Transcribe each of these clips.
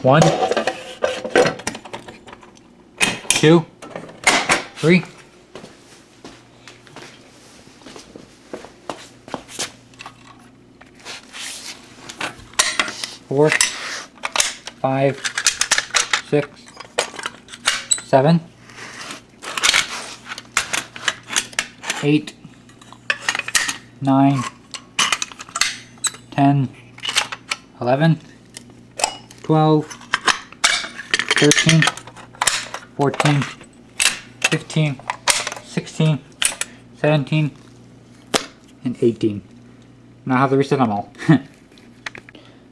1, 2, 3. 4, 5, 6, 7, 8, 9, 10, 11, 12, 13, 14, 15, 16, 17, and 18. Now I have to reset them all.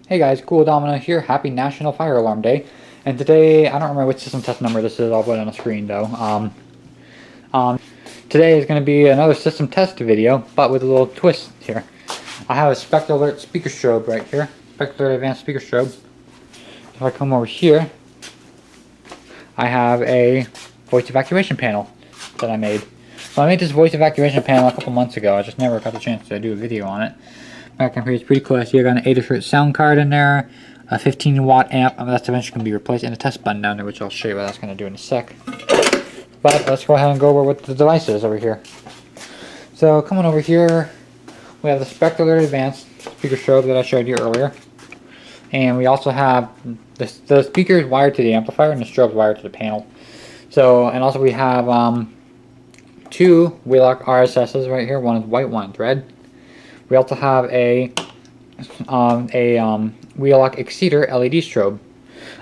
Hey guys, cooldomino here. Happy National Fire Alarm Day. And today, I don't remember which system test number this is. I'll put it on the screen though. Today is going to be another system test video, but with a little twist here. I have a Spectre Alert speaker strobe right here. Spectre Alert Advanced speaker strobe. If I come over here, I have a voice evacuation panel that I made. So I made this voice evacuation panel a couple months ago. I just never got the chance to do a video on it. Back in here, it's pretty cool. I see I got an 8-hertz sound card in there, a 15-watt amp. That's eventually going to be replaced, and a test button down there, which I'll show you what that's going to do in a sec. But let's go ahead and go over what the device is over here. So coming over here, we have the Spectre Alert Advanced speaker strobe that I showed you earlier, and we also have the speaker is wired to the amplifier, and the strobe is wired to the panel. So, and also we have 2 Wheelock RSSs right here. One is white, one is red. We also have a Wheelock Exceeder LED strobe.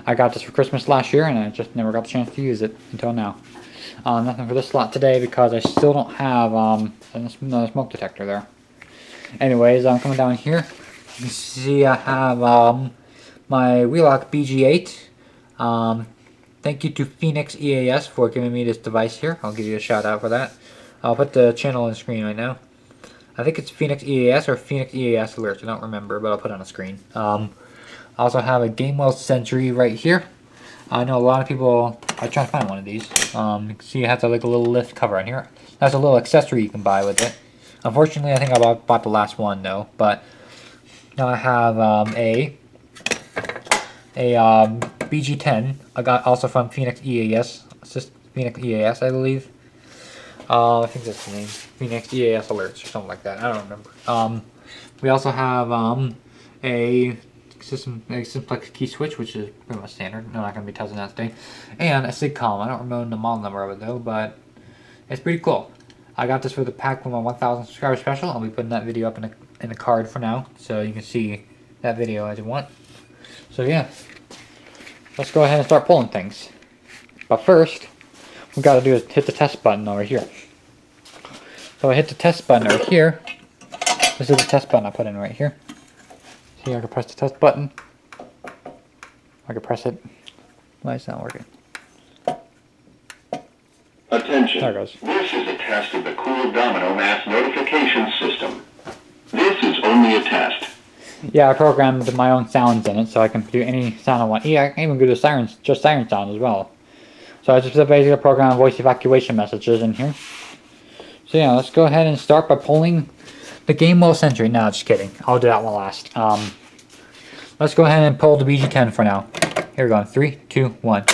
I got this for Christmas last year, and I just never got the chance to use it until now. Nothing for this slot today because I still don't have another smoke detector there. Anyways, I'm coming down here. You can see I have my Wheelock BG8. Thank you to Phoenix EAS for giving me this device here. I'll give you a shout out for that. I'll put the channel on the screen right now. I think it's Phoenix EAS or Phoenix EAS Alerts. I don't remember, but I'll put it on the screen. I also have a Gamewell Sentry right here. I know a lot of people are trying to find one of these. You can see it has like a little lift cover on here. That's a little accessory you can buy with it. Unfortunately, I think I bought the last one though. But now I have a BG10. I got also from Phoenix EAS. Phoenix EAS, I believe. I think that's the name. Phoenix EAS Alerts or something like that. I don't remember. We also have a simplex key switch, which is pretty much standard. I'm not going to be testing that today. And a SIGCOM. I don't remember the model number of it though, but it's pretty cool. I got this for the pack for my 1,000 subscriber special. I'll be putting that video up in the card for now, so you can see that video as you want. So yeah, let's go ahead and start pulling things. But first, we got to do is hit the test button over here. So I hit the test button over here. This is the test button I put in right here. See, I can press the test button. I can press it. Why is it not working? Attention. There it goes. This is a test of the cooldomino mass notification system. This is only a test. Yeah, I programmed my own sounds in it, so I can do any sound I want. Yeah, I can even do the sirens, just siren sound as well. So I just basically program voice evacuation messages in here. So yeah, let's go ahead and start by pulling the Gamewell Sentry. No, just kidding. I'll do that one last. Let's go ahead and pull the BG10 for now. Here we go. 3, 2, 1.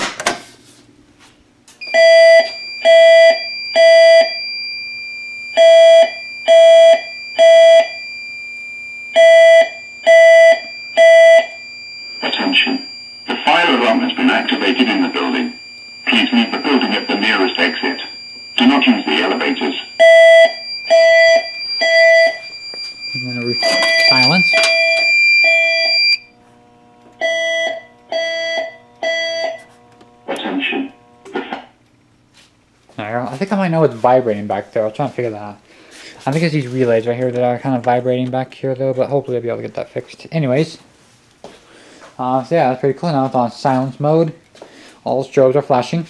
Attention. The fire alarm has been activated in the building. Please leave the building at the nearest exit. Do not use the elevators. I'm going to silence. Attention. I think I might know what's vibrating back there. I'll try and figure that out. I think it's these relays right here that are kind of vibrating back here though, but hopefully I'll be able to get that fixed. Anyways, so yeah, that's pretty cool. Now it's on silence mode. All the strobes are flashing.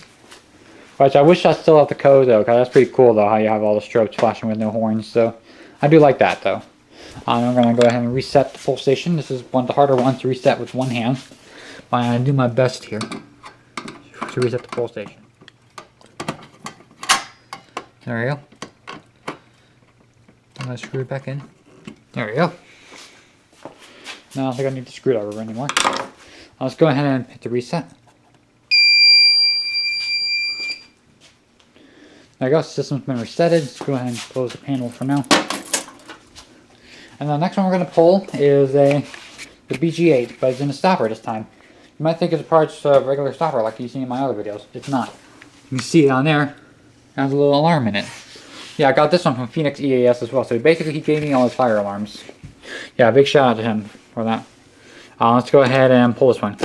Which I wish I still had the code though, because that's pretty cool though, how you have all the strobes flashing with no horns. So I do like that though. I'm going to go ahead and reset the pull station. This is one of the harder ones to reset with one hand. But I'm going to do my best here to reset the pull station. There we go. I'm going to screw it back in. There we go. Now I don't think I need the screwdriver anymore. Let's go ahead and hit the reset. There you go, system's been resetted. Let's go ahead and close the panel for now. And the next one we're going to pull is the BG8, but it's in a stopper this time. You might think it's part of a regular stopper like you've seen in my other videos. It's not. You can see it on there. It has a little alarm in it. Yeah, I got this one from Phoenix EAS as well. So basically he gave me all his fire alarms. Yeah, big shout out to him for that. Let's go ahead and pull this one.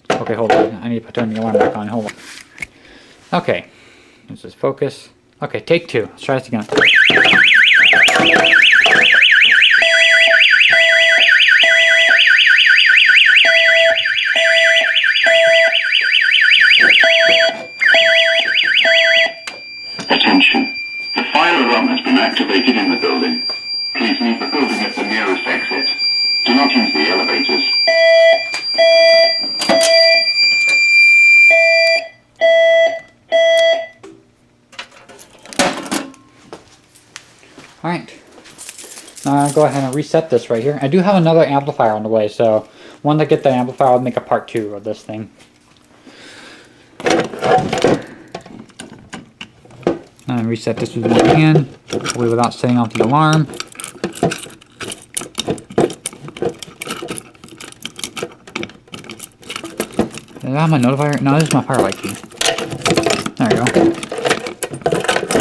Okay, hold on. I need to turn the alarm back on. Hold on. Okay. Let's just focus. Okay, take two. Let's try this again. Attention. The fire alarm has been activated in the building. Please leave the building at the nearest exit. Do not use the elevators. Alright. Now I'll go ahead and reset this right here. I do have another amplifier on the way, so when I get the amplifier, I'll make a part 2 of this thing. And reset this with my hand, hopefully without setting off the alarm. Did I have my notifier? No, this is my firelight key. There we go.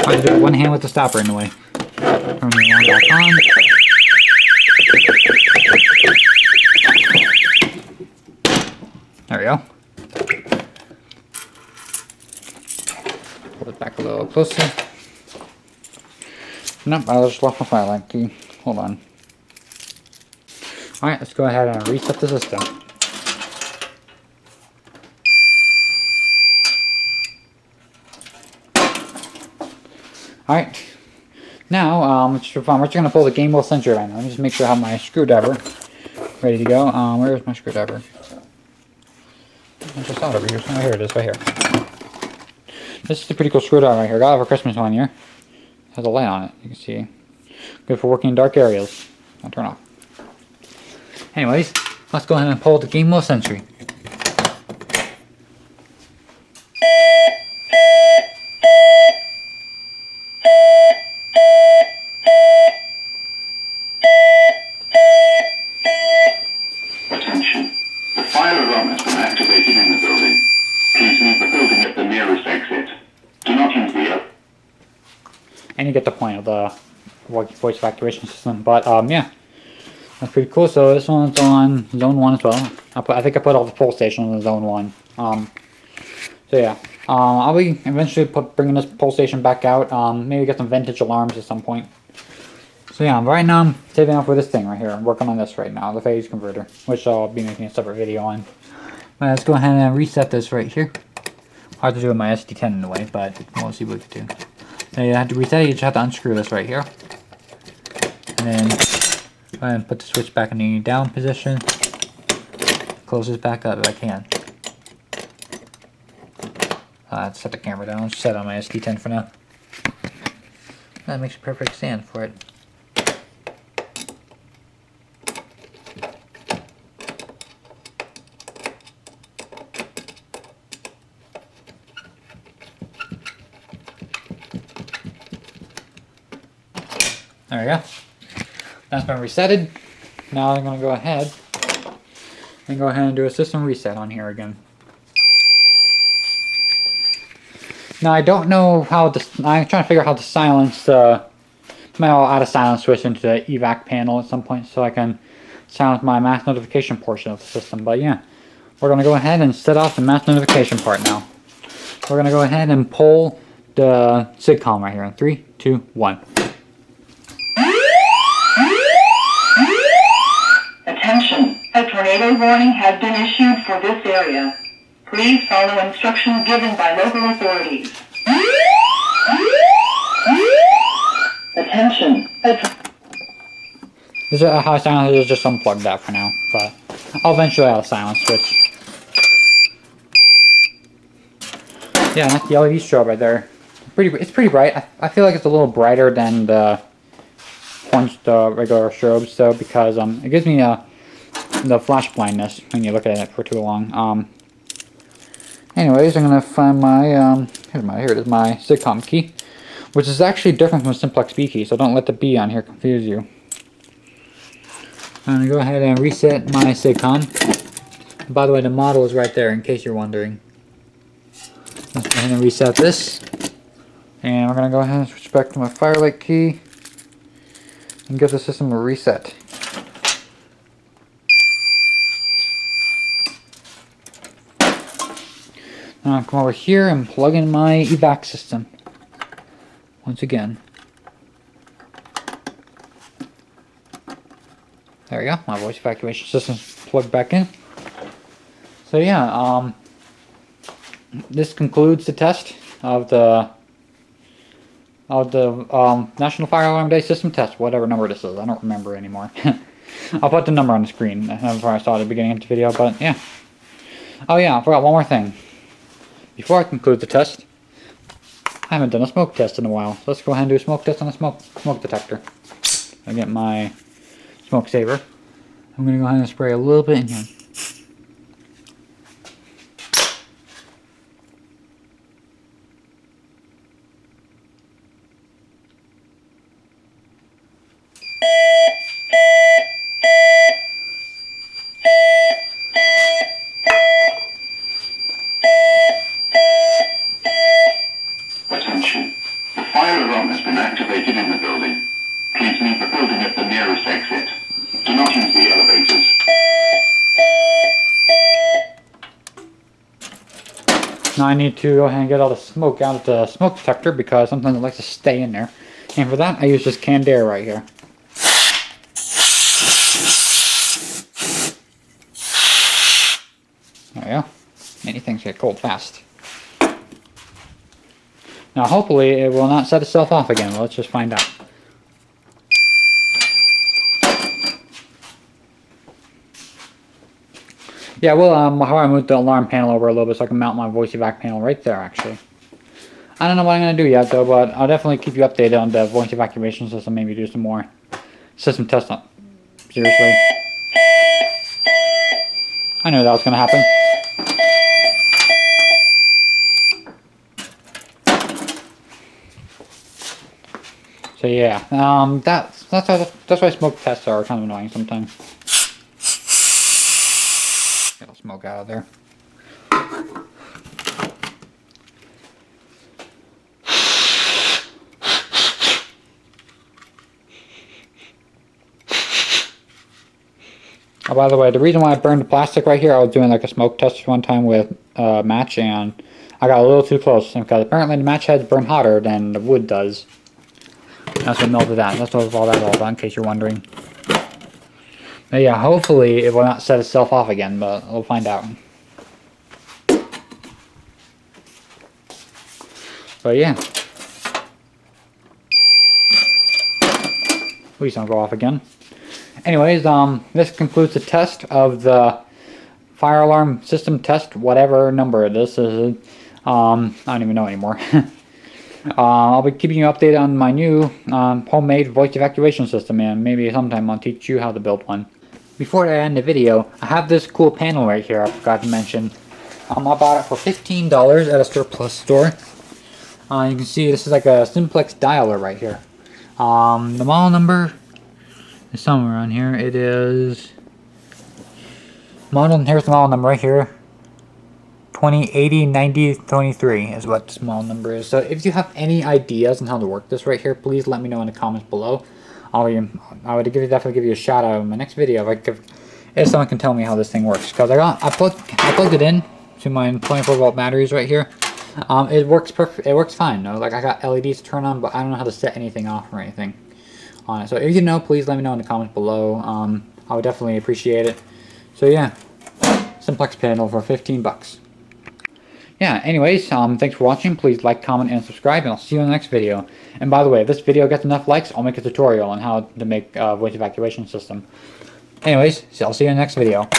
I have to do it one hand with the stopper in the way. Turn the alarm back on. There we go. Pull it back a little closer. Nope, I just lost my firelight key. Hold on. Alright, let's go ahead and reset the system. Alright. Now, we're just going to pull the game wheel sensor right now. Let me just make sure I have my screwdriver ready to go. Where is my screwdriver? I just saw it over here. Oh, here it is, right here. This is a pretty cool screwdriver right here. Got it for Christmas one year. It has a light on it. You can see. Good for working in dark areas. I'll turn off. Anyways, let's go ahead and pull the game wheel sensor. Attention. The fire alarm has been activated in the building. Please leave the building at the nearest exit. Do not use the elevator. And you get the point of the voice evacuation system. But yeah, that's pretty cool. So this one's on zone 1 as well. I think I put all the pull stations on zone 1. So yeah, I'll be eventually bringing this pull station back out. Maybe get some vintage alarms at some point. So yeah, right now I'm saving up for this thing right here. I'm working on this right now, the phase converter, which I'll be making a separate video on. But let's go ahead and reset this right here. Hard to do with my SD10 in the way, but we'll see what we can do. Now you have to reset it, you just have to unscrew this right here. And then go ahead and put the switch back in the down position. Close this back up if I can. Let's set the camera down. Let's set on my SD10 for now. That makes a perfect stand for it. There we go. That's been resetted. Now I'm going to go ahead and do a system reset on here again. Now I don't know how to, I'm trying to figure out how to silence maybe I'll add a silence switch into the evac panel at some point so I can silence my mass notification portion of the system. But yeah, we're going to go ahead and set off the mass notification part now. We're going to go ahead and pull the SIG column right here in 3, 2, 1. Attention, a tornado warning has been issued for this area. Please follow instructions given by local authorities. Attention, This is how I silence it is just unplugged that for now, but I'll eventually add a silence switch. Yeah, that's the LED strobe right there. It's pretty bright. I feel like it's a little brighter than the regular strobes, though, because it gives me a the flash blindness when you look at it for too long. Anyways, I'm gonna find my here it is, my SIGCOM key, which is actually different from a simplex B key, so don't let the B on here confuse you. I'm gonna go ahead and reset my SIGCOM. By the way, the model is right there in case you're wondering. Let's go ahead and reset this. And we're gonna go ahead and switch back to my Firelight key and give the system a reset. Now I'll come over here and plug in my evac system once again. There we go, my voice evacuation system's plugged back in. So yeah, this concludes the test of the National Fire Alarm Day System Test, whatever number this is. I don't remember anymore. I'll put the number on the screen. That's where I saw it at the beginning of the video, but yeah. Oh yeah, I forgot one more thing. Before I conclude the test, I haven't done a smoke test in a while. So let's go ahead and do a smoke test on a smoke detector. I'll get my smoke saver. I'm going to go ahead and spray a little bit in here. Attention. The fire alarm has been activated in the building. Please leave the building at the nearest exit. Do not use the elevators. Now I need to go ahead and get all the smoke out of the smoke detector because sometimes it likes to stay in there. And for that I use this canned air right here. There we go. Many things get cold fast. Now hopefully it will not set itself off again. Well, let's just find out. Yeah, well, how I moved the alarm panel over a little bit so I can mount my voice evac panel right there, actually. I don't know what I'm going to do yet, though, but I'll definitely keep you updated on the voice evacuation system. Maybe do some more system tests on. Seriously. I knew that was going to happen. So yeah, that's why smoke tests are kind of annoying sometimes. Get all smoke out of there. Oh, by the way, the reason why I burned the plastic right here, I was doing like a smoke test one time with a match, and I got a little too close because apparently the match heads burn hotter than the wood does. That's what melted that. That's what all that all about, in case you're wondering. But yeah, hopefully it will not set itself off again, but we'll find out. But yeah. Please don't go off again. Anyways, this concludes the test of the fire alarm system test, whatever number this is. I don't even know anymore. I'll be keeping you updated on my new homemade voice evacuation system, and maybe sometime I'll teach you how to build one. Before I end the video, I have this cool panel right here I forgot to mention. I bought it for $15 at a surplus store. You can see this is like a simplex dialer right here. The model number is somewhere on here. It is here's the model number right here. 2080-90-23 is what this model number is. So if you have any ideas on how to work this right here, please let me know in the comments below. I would definitely give you a shout out in my next video if someone can tell me how this thing works. Because I plugged it in to my 24-volt batteries right here. It works perfect. It works fine. No, like I got LEDs to turn on, but I don't know how to set anything off or anything on it. So if you know, please let me know in the comments below. I would definitely appreciate it. So yeah, simplex panel for 15 bucks. Yeah, anyways, thanks for watching. Please like, comment, and subscribe, and I'll see you in the next video. And by the way, if this video gets enough likes, I'll make a tutorial on how to make a voice evacuation system. Anyways, I'll see you in the next video.